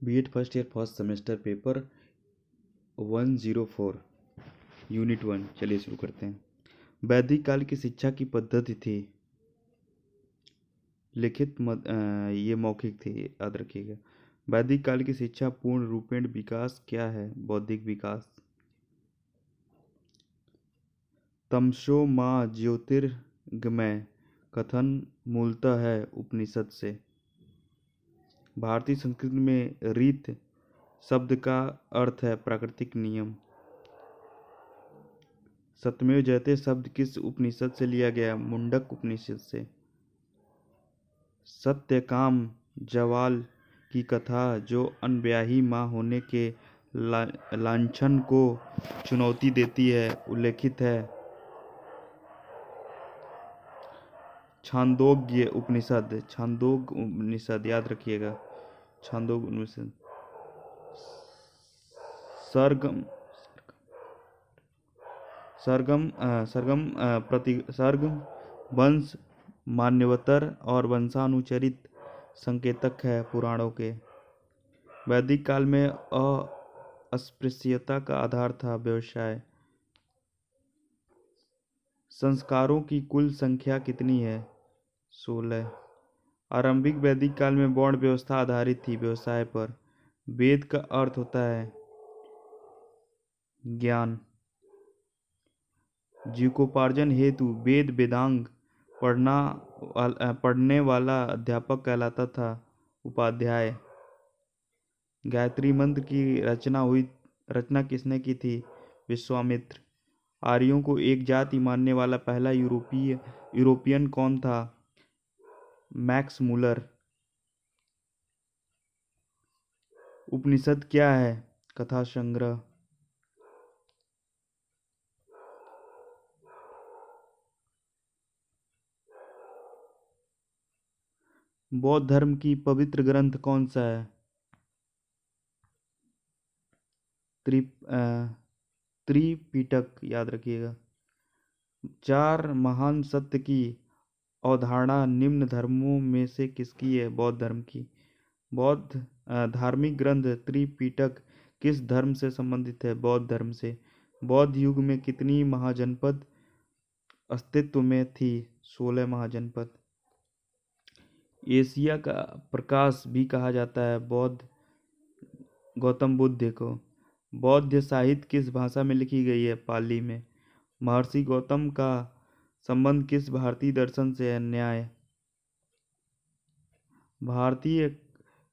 BEd first year first semester paper 104 unit 1। चलिए शुरू करते हैं। वैदिक काल की शिक्षा की पद्धति थी ये मौखिक थी, याद रखिएगा। वैदिक काल की शिक्षा पूर्ण रूपेण विकास क्या है? बौद्धिक विकास। तमसो माँ ज्योतिर्गमय कथन मूलतः है उपनिषद से। भारतीय संस्कृति में रीत शब्द का अर्थ है प्राकृतिक नियम। सत्यमेव जयते शब्द किस उपनिषद से लिया गया? मुंडक उपनिषद से। सत्यकाम जवाल की कथा जो अनब्याही माँ होने के लांछन को चुनौती देती है उल्लेखित है छांदोग्य उपनिषद। छांदोग उपनिषद याद रखिएगा। छांदोग उपनिषद। सरगम सरगम सरगम सरगम वंश मान्यवतर और वंशानुचरित संकेतक है पुराणों के। वैदिक काल में अस्पृश्यता का आधार था व्यवसाय। संस्कारों की कुल संख्या कितनी है? 16। आरंभिक वैदिक काल में वर्ण व्यवस्था आधारित थी व्यवसाय पर। वेद का अर्थ होता है ज्ञान। जीविकोपार्जन हेतु वेद वेदांग पढ़ने वाला अध्यापक कहलाता था उपाध्याय। गायत्री मंत्र की रचना किसने की थी? विश्वामित्र। आर्यों को एक जाति मानने वाला पहला यूरोपियन कौन था? Max Muller. उपनिषद क्या है? कथा संग्रह। बौद्ध धर्म की पवित्र ग्रंथ कौन सा है? त्रिपिटक याद रखिएगा। 4 महान सत्य की अवधारणा निम्न धर्मों में से किसकी है? बौद्ध धर्म की। बौद्ध धार्मिक ग्रंथ त्रिपिटक किस धर्म से संबंधित है? बौद्ध धर्म से। बौद्ध युग में कितनी महाजनपद अस्तित्व में थी? 16 महाजनपद। एशिया का प्रकाश भी कहा जाता है गौतम बुद्ध को। बौद्ध साहित्य किस भाषा में लिखी गई है? पाली में। महर्षि गौतम का संबंध किस भारतीय दर्शन से है? न्याय। भारतीय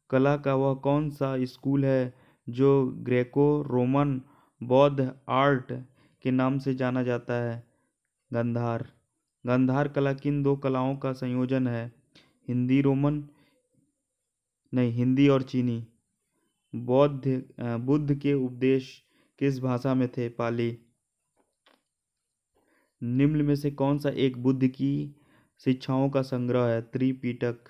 कला का वह कौन सा स्कूल है जो ग्रेको रोमन बौद्ध आर्ट के नाम से जाना जाता है? गांधार। गांधार कला किन दो कलाओं का संयोजन है? हिंदी और चीनी। बुद्ध के उपदेश किस भाषा में थे? पाली। निम्न में से कौन सा एक बुद्ध की शिक्षाओं का संग्रह है? त्रिपिटक।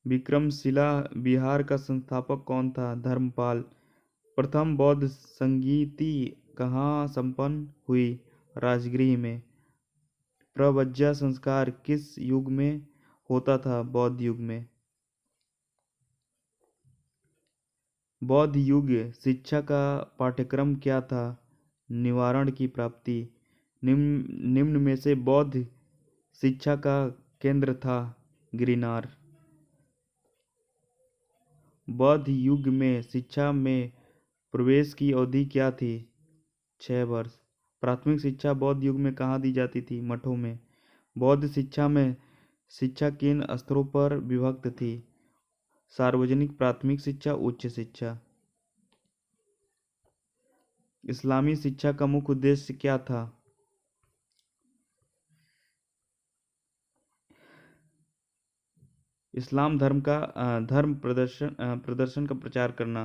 विक्रमशिला बिहार का संस्थापक कौन था? धर्मपाल। प्रथम बौद्ध संगीति कहाँ संपन्न हुई? राजगृह में। प्रव्रज्या संस्कार किस युग में होता था? बौद्ध युग में। बौद्ध युग शिक्षा का पाठ्यक्रम क्या था? निवारण की प्राप्ति। निम्न में से बौद्ध शिक्षा का केंद्र था गिरनार। बौद्ध युग में शिक्षा में प्रवेश की अवधि क्या थी? 6 वर्ष। प्राथमिक शिक्षा बौद्ध युग में कहाँ दी जाती थी? मठों में। बौद्ध शिक्षा में शिक्षा किन स्तरों पर विभक्त थी? सार्वजनिक, प्राथमिक शिक्षा, उच्च शिक्षा। इस्लामी शिक्षा का मुख्य उद्देश्य क्या था? इस्लाम धर्म प्रदर्शन का प्रचार करना।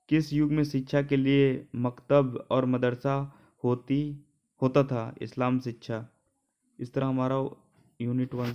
किस युग में शिक्षा के लिए मकतब और मदरसा होता था? इस्लाम शिक्षा। इस तरह हमारा यूनिट 1